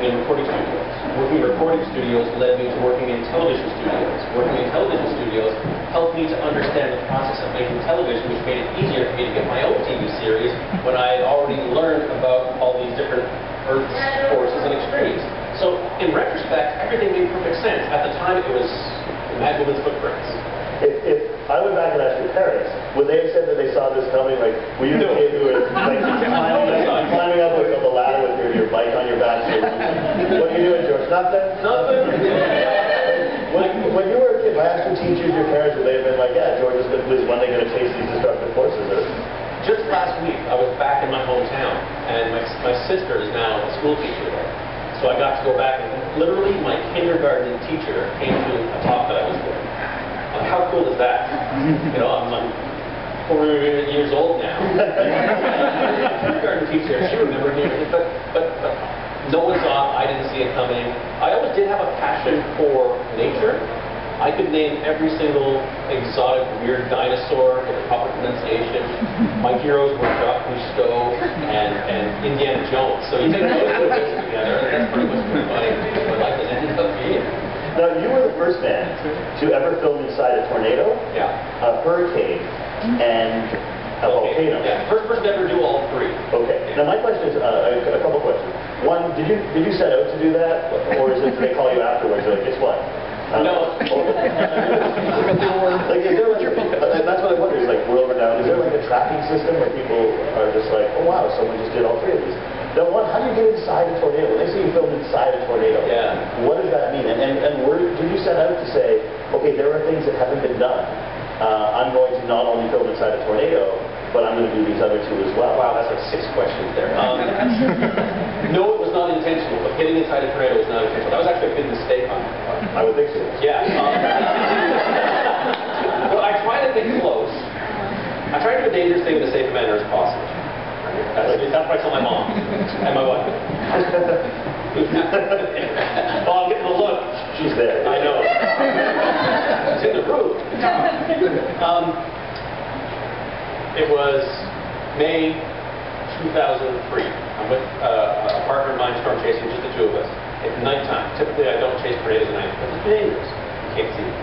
working in recording studios. Working in recording studios led me to working in television studios. Working in television studios helped me to understand the process of making television, which made it easier for me to get my own TV series when I had already learned about all these different Earth's forces and extremes. So, in retrospect, everything made perfect sense. At the time, it was Mad Woman's Footprints. If I went back and asked your parents, would they have said that they saw this coming? Like, were you the kid who was like, climbing up with the ladder with your bike on your back? What are you doing, George? Nothing? Nothing. When you were a kid, I asked your teachers, your parents, would they have been like, yeah, George is one day going to chase these destructive forces? Or? Just last week, I was back in my hometown, and my sister is now a school teacher there. So I got to go back, and literally my kindergarten teacher came to a talk that I was doing. How cool is that? You know, I'm 4 years old now. Kindergarten teacher, she remembered me, but no one saw it. I didn't see it coming. I always did have a passion for nature. I could name every single exotic, weird dinosaur with a proper pronunciation. My heroes were Jacques Cousteau and Indiana Jones. So you take those two things together, and that's pretty much what life has ended up being. Now, you were the first man to ever film inside a tornado, a hurricane, and a volcano. Yeah, first person to ever do all three. Okay. Now, my question is a couple questions. One, did you set out to do that, or is it, did they call you afterwards? Like, guess what? No. Like, is there like, that's what I wonder, is like, world renowned, is there like a tracking system where people are just like, oh wow, someone just did all three of these? Now, one, how do you get inside a tornado? When they say you filmed inside a tornado, what does that mean? And did you set out to say, okay, there are things that haven't been done. I'm going to not only film inside a tornado, but I'm going to do these other two as well. Wow, that's like 6 questions there. No, it was not intentional, but getting inside a tornado was not intentional. That was actually a big mistake on my part. I would think so. Yeah. Well, I try to get close. I try to do a dangerous thing in as safe a manner as possible. That's what I tell my mom and my wife. Oh, I'm getting the look. She's there. I know. She's in the room. It was May 2003. I'm with a partner of mine storm chasing, just the two of us. It's nighttime. Typically, I don't chase tornadoes at night because it's dangerous. You can't see them.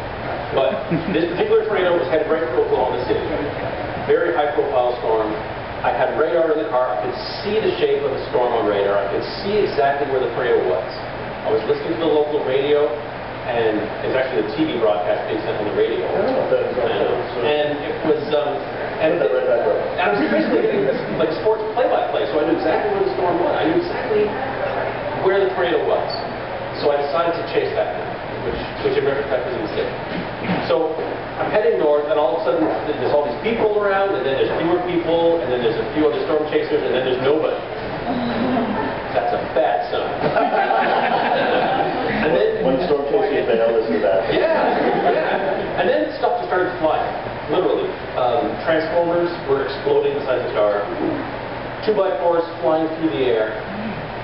But this particular tornado was headed right for Oklahoma City. Very high-profile storm. I had radar in the car. I could see the shape of the storm on radar. I could see exactly where the tornado was. I was listening to the local radio, and it's actually the TV broadcast being sent on the radio. And it was, and I was basically getting this like sports play-by-play, so I knew exactly where the storm was. I knew exactly where the tornado was. So I decided to chase that now, which in retrospect was a mistake. So I'm heading north, and all of a sudden there's all these people around, and then there's fewer people, and then there's a few other storm chasers, and then there's nobody. That's a bad sign. And then when storm chasers fail, this is bad. Yeah. And then stuff just started flying, literally. Transformers were exploding beside the car. 2x4s flying through the air.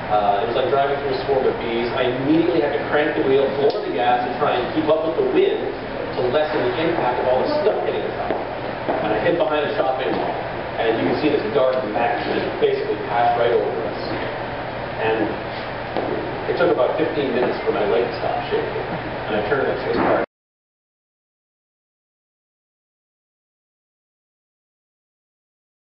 It was like driving through a swarm of bees. I immediately had to crank the wheel, floor the gas, and try and keep up with the wind to lessen the impact of all the stuff hitting the car. And I hid behind a shopping mall, and you can see this dark mass just basically pass right over us. And it took about 15 minutes for my leg to stop shaking. And I turned to my chase car